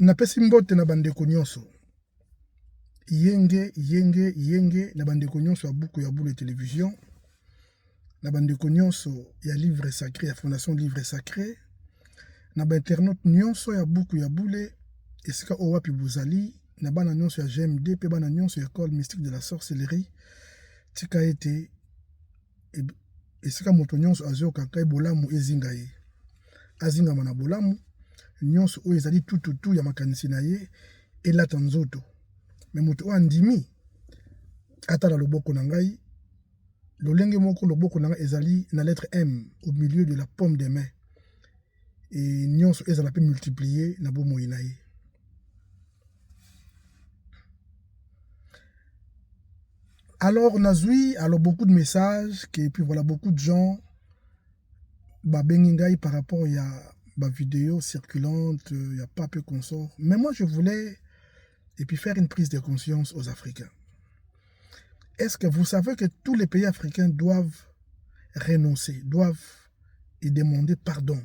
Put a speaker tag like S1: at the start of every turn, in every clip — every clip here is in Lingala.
S1: napesi mbote na bandeko nyonso yenge na bandeko nyonso ya buku ya bule télévision na bandeko nyonso ya livre sacré ya fondation livre sacré na ba internaute nyonso ya buku ya bule esika owapi bozali na bana nyonso ya GMD pe bana nyonso ya école mystique de la sorcellerie tika ete esika moto nyonso azoka kai bolamu ezinga ye azingama na bolamu nyonso oyo ezali tututu ya makanisi na ye elata nzoto me moto oyo andimi atala loboko na ngai lolenge moko loboko na ngai ezali na lettre M au milieu de la paume des mains et nyonso ezala pe multiplier na bomoi na ye. Alors nazui alors beaucoup de messages et puis voilà beaucoup de gens bengi par rapport à ma vidéo circulante, il n'y a pas peu consort. Mais moi je voulais et puis faire une prise de conscience aux Africains. Est-ce que vous savez que tous les pays africains doivent renoncer, doivent et demander pardon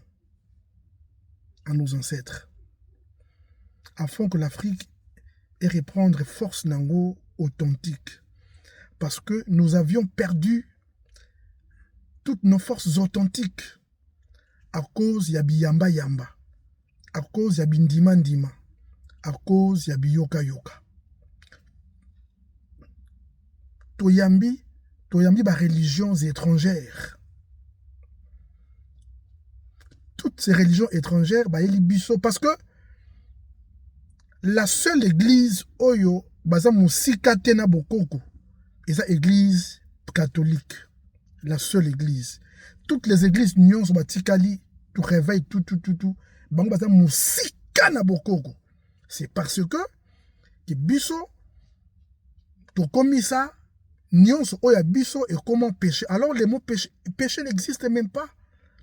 S1: à nos ancêtres afin que l'Afrique ait reprendre force nango authentique? Parce que nous avions perdu toutes nos forces authentiques à cause ya biyamba yamba, à cause ya bindima ndima, à cause ya biyoka yoka. Toyambi ba religions étrangères. Toutes ces religions étrangères ba elibiso parce que la seule église oyo baza musika tena bokoko. Et ça, église catholique, la seule église. Toutes les églises nyons sont batikali, tout réveil, tout. Bango basa musika na bokoko. C'est parce que biso, to komi ça, nyons oya biso et comment pécher. Alors les mots péché n'existe même pas.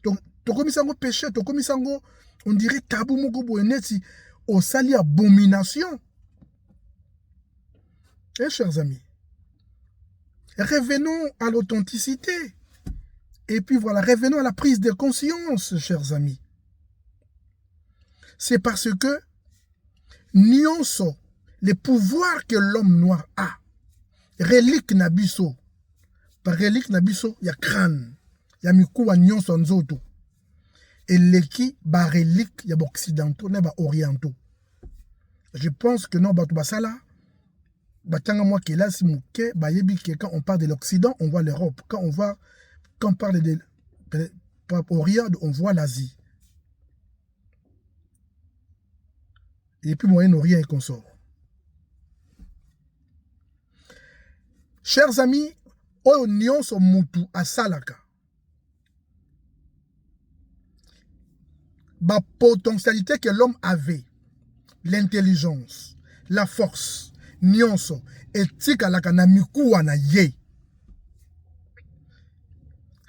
S1: Donc, to komi sango péché, to komi sango, on dirait tabou moko boeneti, au sali abomination. Eh, chers amis. Revenons à l'authenticité. Et puis voilà, revenons à la prise de conscience, chers amis. C'est parce que nyonso, les pouvoirs que l'homme noir a, relique nabiso, par relique nabiso, il y a crâne, il y a mikuwa nyonso nzoto. Et leki, ba relique, il y a occidentaux, il y a orientaux. Je pense que non, batou basala, moi qui là si quand on parle de l'Occident on voit l'Europe, quand on parle de Orient on voit l'Asie et puis Moyen-Orient et consort. Chers amis, oyo nyonso mutu asalaka ba potentialité que l'homme avait, l'intelligence, la force nyonso etika laka na mikuwa na ye.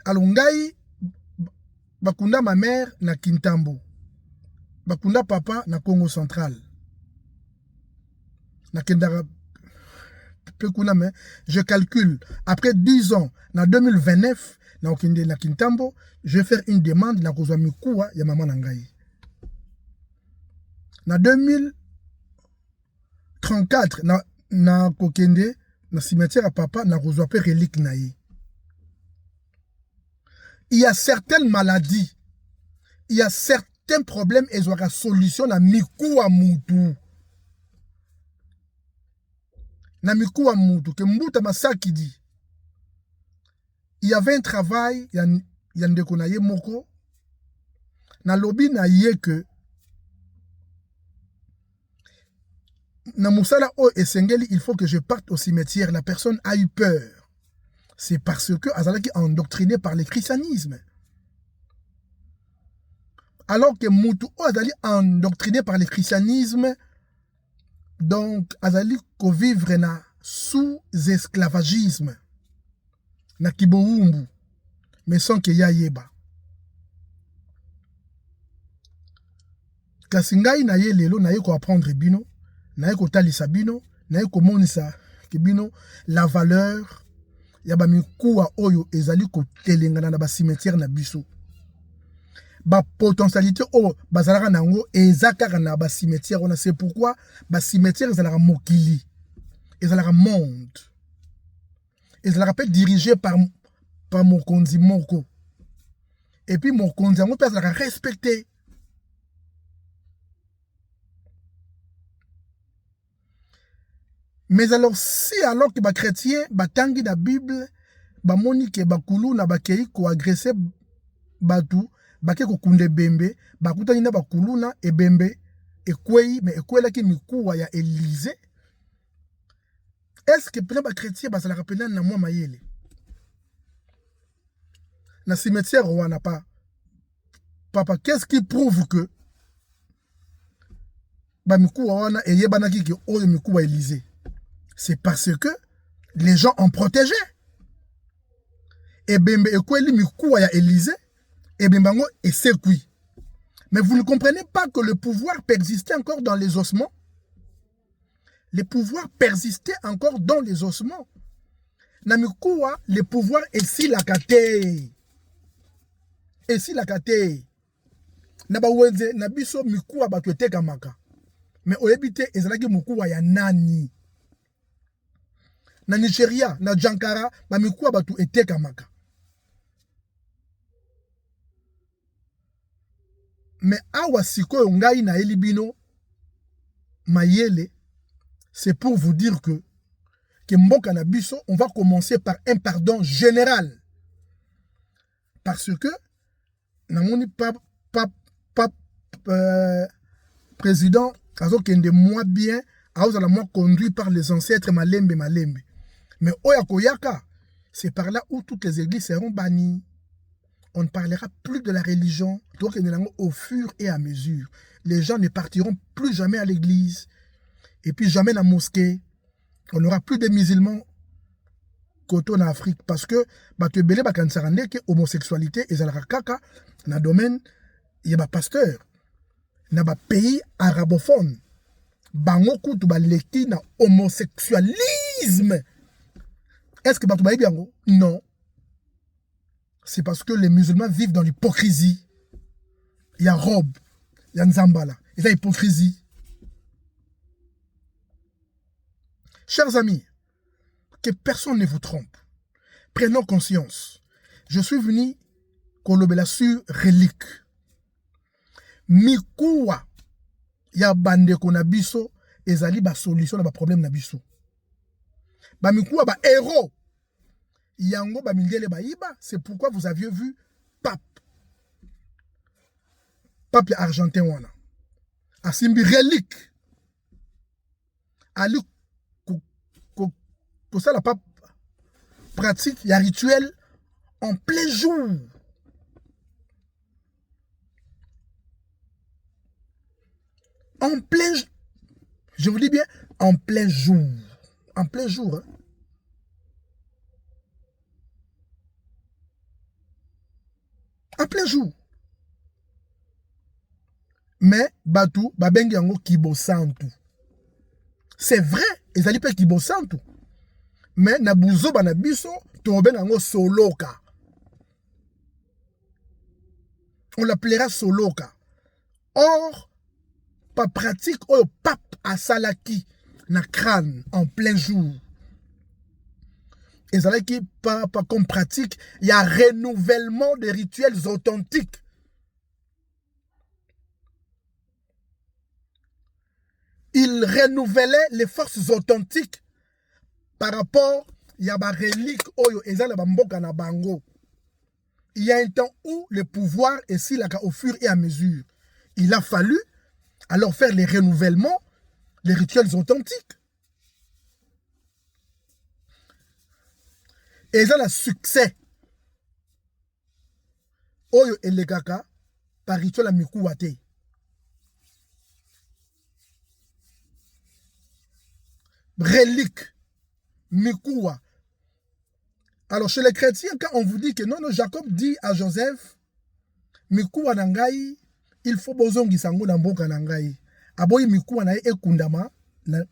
S1: Alongai bakunda ma mère na Kintambo, bakunda papa na Congo central, na kendara pekuna me je calcule après 10 ans na 2029 na okende na Kintambo je vais faire une demande na kozwa mikuwa ya maman na ngai. Na 2034 na kokende na cimetière à papa na kozwa pe relique na ye. Il y a certaines maladies, il y a certains problèmes et zwa solution na mikuwa mutu. Na mikuwa mutu ke mbuta masaki dit. Il y avait un travail ya ndeko na ye moko na lobi na ye que na musala o esengeli, il faut que je parte au cimetière. La personne a eu peur. C'est parce que azalaki endoctriné par le christianisme. Alors que mutu o azali endoctriné par le christianisme, donc azali ko vivre na sous esclavagisme na kiboumbu mais sans que ya yeba. Kasi ngai na ye lelo na ye ko apprendre bino, na ye ko talisa bino, na ye ko monisa ke bino la valeur ya ba mikuwa oyo ezali ko telengana na ba cimetière na biso. ba potentialité o bazalaka nango ezaka na ba cimetière on c'est pourquoi ba cimetière ezalaka mokili ezalaka monde ezalaka peut dirigé par mokonzi moko et puis mokonzi yango peut ezalaka respecté. Mais alors si alors que ba chrétien batangi na Bible bamoni ke bakulu na bakei ko agresser batu bake ko kunde bembe bakutani na bakulu na ebembe ekwei mais ekwela ki mikuwa ya Élysée, est-ce que pena ba chrétien bazala rappeler na moi mayele na cimetière wana pas papa qu'est-ce qui prouve que ba mikuwa wana eyebana ki ke oyo mikuwa Élysée? C'est parce que les gens ont protégé. Et bembe ekweli mikuwa ya Élysée et bembango et sekui. Mais vous ne comprenez pas que le pouvoir persistait encore dans les ossements. Le pouvoir persistait encore dans les ossements. Na mikuwa le pouvoir est si la kate. Et si la kate. Na ba wenze na biso mikuwa ba tweteka maka. Mais oyebite ezalaki mikuwa ya nani? Na Nigeria, na Jankara, ba mikuwa batu eteka maka. Mais awa sikoyo ngai na elibino mayele, c'est pour vous dire que mboka na biso, on va commencer par un pardon général. Parce que namoni président azo kende moi bien, azo la moi conduit par les ancêtres malembe. Mais oya koyaka, c'est par là où toutes les églises seront bannies. On ne parlera plus de la religion, donc au fur et à mesure. Les gens ne partiront plus jamais à l'église, et puis jamais à la mosquée. On n'aura plus de musulmans côté en Afrique, parce que batebele bakansarande que homosexualité et kaka na domaine il y a pasteur na ba pays arabophone bango kutu ba leki na homosexualisme. Est-ce que Batoubaï Biango? Non. C'est parce que les musulmans vivent dans l'hypocrisie. Il y a Rob, il y a Nzambala, il y a hypocrisie. Chers amis, que personne ne vous trompe. Prenons conscience. Je suis venu kolobela sur relique. Mikuwa ya bande kona biso ezali ba solution na ba problème na biso. Ba mikuwa ba héros. Yango ba mindele ba iba, c'est pourquoi vous aviez vu pape argentin wana. Asimbi relique. Ali ko ça la pape pratique, il y a rituel en plein jour. En plein, je vous dis bien, en plein jour. En plein jour. Hein. En plein jour. Mais, Batou, Babengi yango kibosantu. C'est vrai, ils allaient pas kibosantu. Mais, Nabuzo Banabiso, Toben yango soloka. On l'appellera soloka. Or, pas pratique, oh, pape à Salaki, na crâne, en plein jour. Et ça qui pas comme pratique, il y a renouvellement des rituels authentiques. Il renouvelait les forces authentiques par rapport il y a des reliques oyo ezala bamboka na bango. Il y a un temps où le pouvoir est si là au fur et à mesure. Il a fallu alors faire les renouvellements, les rituels authentiques. Et ça, le succès. Oyo elegaka par rituel amikuwate. Relique. Mikuwa. Alors, chez les chrétiens, quand on vous dit que non, Jacob dit à Joseph, Mikuwa nangai, il faut bozongi sango na mboka nangai. Aboyi mikuwa na ekundama na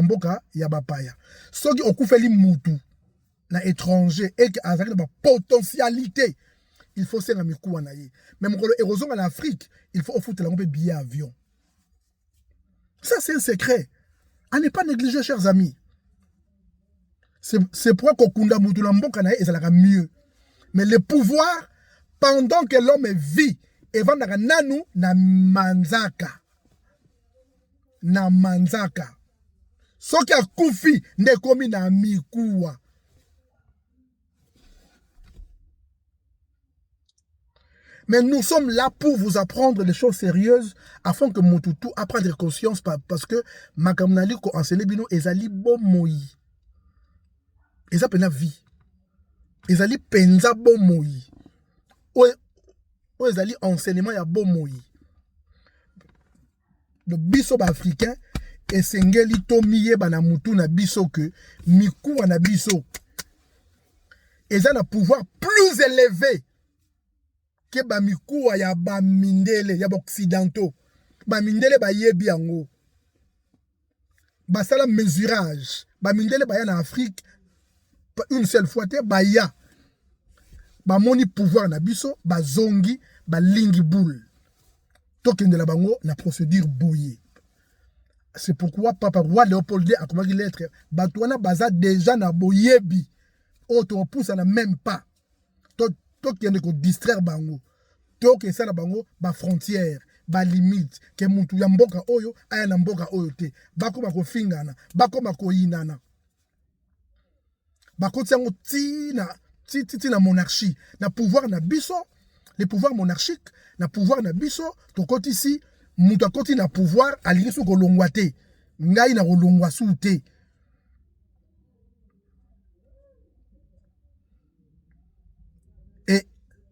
S1: mboka ya bapaya. Soki okufeli mutu na étranger et que avec la potentialité il faut senga mikuwa na ye. Mais mon érosion en Afrique, il faut foutre la billet avion. Ça, c'est un secret. À ne pas négliger, chers amis. C'est pourquoi Kokunda Moutulambo Kanae et ça l'ira mieux. Mais le pouvoir, pendant que l'homme vit, et va nanou na manzaka. Na manzaka. Ce qui a koufi, n'est commis na mikuwa. Mais nous sommes là pour vous apprendre des choses sérieuses afin que Moutoutou apprenne conscience parce que Makamnali ko enseigné bino ezali bon moi. Eza pena vie. Ezali penza bon moi. O ezali enseignement ya bon moi. Le biso ba africain esengeli to miye bana mutu na biso que miku na biso. Eza na pouvoir plus élevé que ba mikuwa ya ba mindele ya ba occidentaux ba mindele ba yebi yango ba sala mesurage ba mindele ba ya na Afrique une seule fois te ba ya ba moni pouvoir na biso ba zongi ba lingi boule tokende la bango na procédure boye. C'est pourquoi papa roi Léopold II a commencé l'être batouana baza déjà na boyebi auto pousse na même pas qui est distraire bango to ke sala bango ba frontière ba limite ke mutu ya mboka oyo aya na mboka oyo te bakoma ko fingana bakoma ko yinana bakoti yango tina monarchie na pouvoir na biso les pouvoirs monarchiques na pouvoir na biso to koti ici mutu akoti na pouvoir alingi so ko longwa te ngai na ko longwa su te.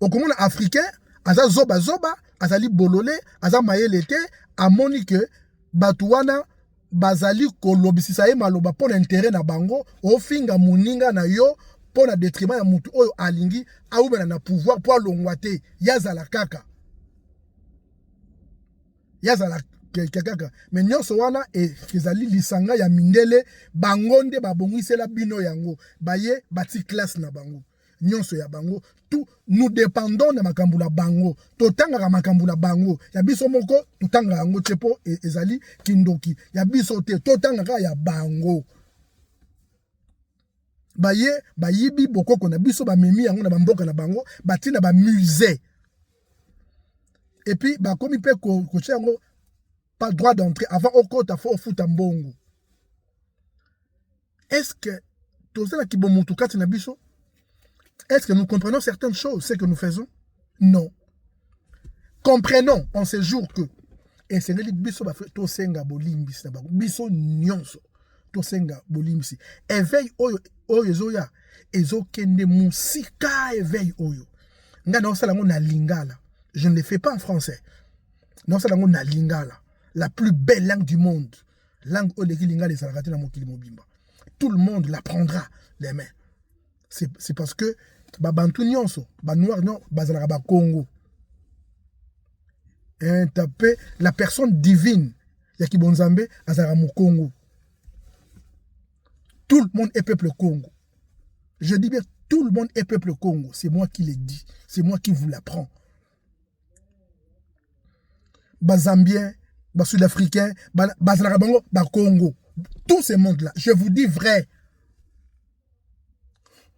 S1: Au commun africain, aza zoba azali bololé, aza mayele te, amoni que batouana bazali kolobisisa ye maloba pona intérêt na bango, ofinga muninga na yo pona détriment ya mutu oyo alingi aubena na pouvoir po alongwa te, yazala kaka. Yazala kaka. Mais nyonso wana ezali lisanga ya mindele bangonde babongisela bino yango, baye bati classe na bango. Nyonso ya bango tout nous dépendons de makambula bango totanga makambula bango ya biso moko totanga yango tepo ezali kindoki ya biso te totanga ya bango baye bayibi bokoko na biso ba memi yango na bamboka na bango batina ba musée et puis ba komi pe ko yango pas droit d'entrée avant okota fo futa mbongo. Est-ce que tozela ki bomutu kati na biso? Est-ce que nous comprenons certaines choses, ce que nous faisons? Non. Comprenons en ce jour que et c'est le biso ba to senga bolimbisi na bango biso nyonso to senga bolimbisi éveil oyo ezoya ezokende musika éveil oyo nga na osala ngo na lingala. Je ne le fais pas en français. Na osala ngo na lingala, la plus belle langue du monde, langue oleki lingala ezalaka te na mokili mobimba. Tout le monde l'apprendra les mains. C'est parce que Babantu nyonso, ba noir non, bazalaka ba Congo. Tapé la personne divine, Yaki Bonzambe, azalaka mu Congo. Tout le monde est peuple Congo. Je dis bien, tout le monde est peuple Congo. C'est moi qui le dis. C'est moi qui vous l'apprends. Bazambien, Sud-Africain, bazalaka bango, ba Congo. Tout ce monde-là, je vous dis vrai.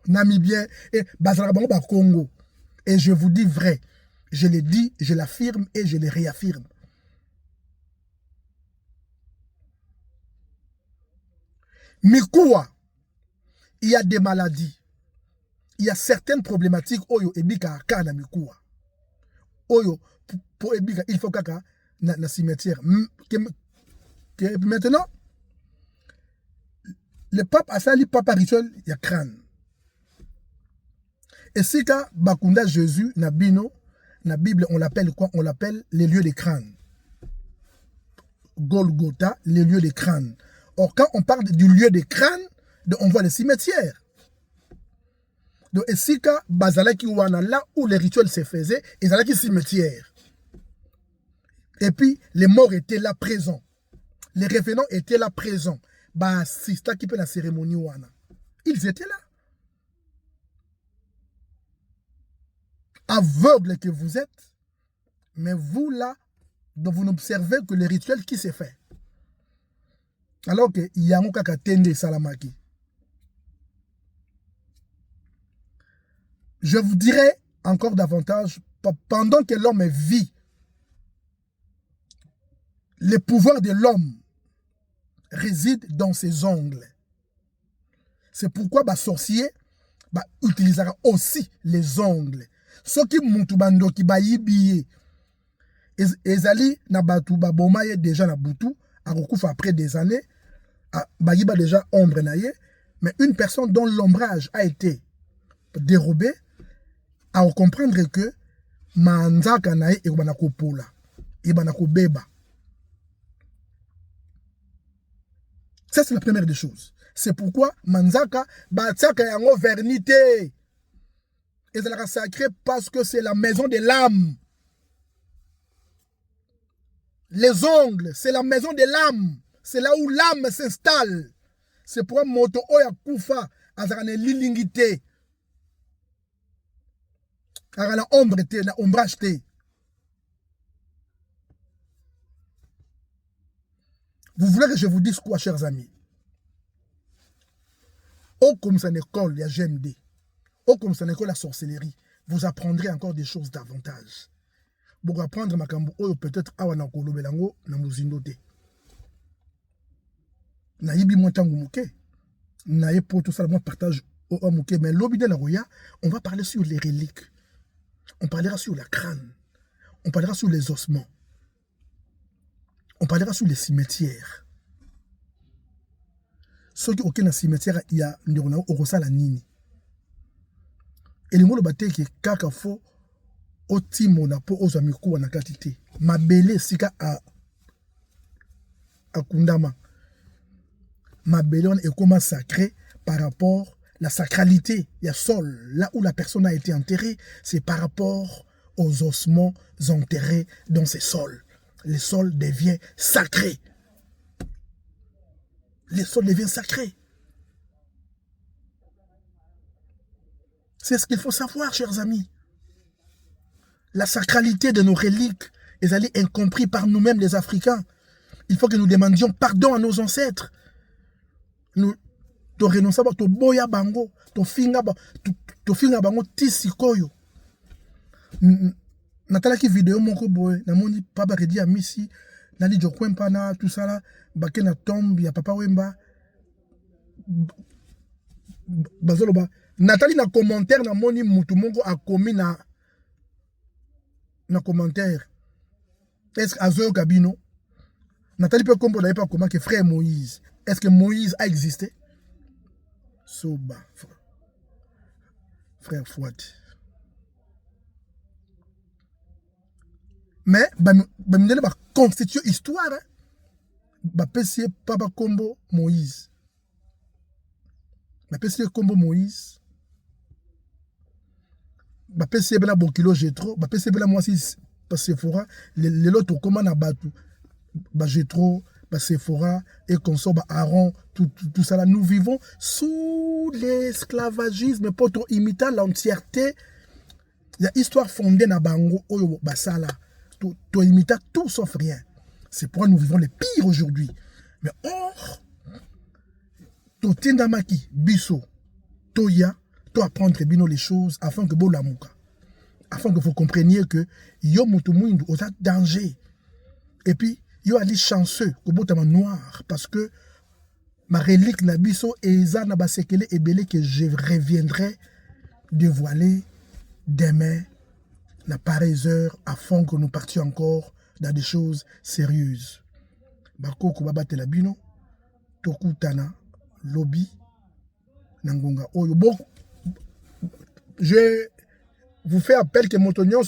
S1: Namibien et Bazarabongo ba Congo. Et je vous dis vrai. Je le dis, je l'affirme et je le réaffirme. Mikuwa, il y a des maladies. Il y a certaines problématiques. Oyo ebika kana mikuwa. Oyo pour ebika il faut kaka na cimetière. Maintenant, le pape a sali papa rituel il y a crâne. Et si ka bakunda Jésus na bino na Bible on l'appelle quoi? On l'appelle les lieux des crânes. Golgotha, les lieux des crânes. Or quand on parle du lieu des crânes, on voit les cimetières. Donc et si ka bazalaki wana là où les rituels se faisaient, ils allaient cimetière. Et puis les morts étaient là présents. Les revenants étaient là présents. Bah sista qui peut la cérémonie wana. Ils étaient là. aveugle que vous êtes, mais vous là, donc vous n'observez que le rituel qui s'est fait. Alors que yango kaka tende salamaki. Je vous dirai encore davantage, pendant que l'homme vit, le pouvoir de l'homme réside dans ses ongles. C'est pourquoi les sorciers utiliseront aussi les ongles. Ce qui mutu bando ki bayibiye ezali na batu babomaye déjà na butu akokufa après des années bayiba déjà ombre na ye, mais une personne dont l'ombrage a été dérobé à comprendre que manzaka na ye ekobana kopola ebana kobeba. Ça c'est la première des choses. C'est pourquoi manzaka batiaka yango vernité. Et c'est la sacré parce que c'est la maison de l'âme. Les ongles, c'est la maison de l'âme. C'est là où l'âme s'installe. C'est pourquoi moto oya kufa azakane lilingité. Akana ombre te, na ombrage te. Vous voulez que je vous dise quoi, chers amis? Au comme c'est une école, il y a GMD. Au comme c'est une école, la sorcellerie. Vous apprendrez encore des choses davantage. Pour apprendre makambo, peut-être awa na kolobelango na muzindo te. Na yibi montangu muke. Na ye pour tout ça, moi partage au muke. Mais l'obi de la roya, on va parler sur les reliques. On parlera sur la crâne. On parlera sur les ossements. On parlera sur les cimetières. Ceux qui ont un cimetière, il y a la nini. Et les mots de bataille qui est kakafo, au timo na po aux amikou na katité. Ma belle sika à Kundama. Ma belle est comment sacré par rapport à la sacralité. Il y a sol, là où la personne a été enterrée, c'est par rapport aux ossements enterrés dans ces sols. Le sol devient sacré. Le sol devient sacré. C'est ce qu'il faut savoir, chers amis. La sacralité de nos reliques est allée incompris par nous-mêmes, les Africains. Il faut que nous demandions pardon à nos ancêtres. Nous renonçons à to boya bango, to finga bango tisikoyo. Natala ki vidéo moko boy, na moni papa redi a misi, na li jokwempa na tout ça là, baké na tombe ya papa wemba. Bazoloba, Nathalie na commentaire na moni mutu mongo a commis na commentaire. Est-ce que Azoyo Gabino, Nathalie peut comprendre pas comment que frère Moïse, est-ce que Moïse a existé? Soba, frère Fouad. Mais, il va constituer histoire. Bah, pessier Papa Combo Moïse. Bah, pessier Combo Moïse. Bah, pessier Bela Bokilo Jetro. Bah, pessier Bela Moïse Sephora. Les autres, comment on a battu? Bah, Jetro, bah, Sephora, et consort, bah, Aaron, tout ça là. Nous vivons sous l'esclavagisme pour imiter l'entièreté. Il y a histoire fondée dans Bango, Oyo, Basala. Tu imites tout sauf rien. C'est pourquoi nous vivons les pires aujourd'hui. Mais or, tu tindamaki, biso, toya, tu apprendre bino les choses afin que vous l'amuka. Afin que vous compreniez que yo mutumundu aux danger. Et puis, yo ali chanceux, que vous noir. Parce que ma relique na biso et ça na basekele et belé que je reviendrai dévoiler demain. La pareille heure afin que nous partions encore dans des choses sérieuses. Bako kubabate la bino, tokutana, lobby, nangonga. Oyo, bon, je vous fais appel que Montognon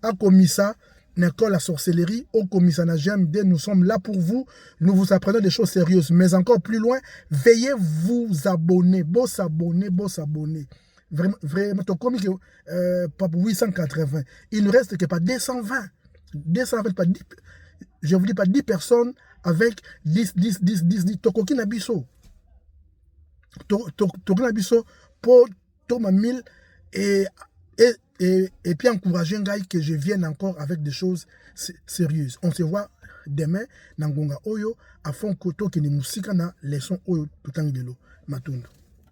S1: a commis ça, l'école la sorcellerie, au commissariat GMD, nous sommes là pour vous, nous vous apprenons des choses sérieuses. Mais encore plus loin, veuillez vous abonner, beau s'abonner. Vraiment, ton comique, pas 880. Il ne reste que pas 220. 220, pas 10, je vous dis pas 10 personnes avec 10. Tokoki nabiso. Tokoki nabiso pour Thomas 1000 et et puis encourager Ngai que je vienne encore avec des choses sérieuses. On se voit demain dans Ngonga Oyo, à fond koto qui ni musika na leçon Oyo tout en de l'eau. Matundu.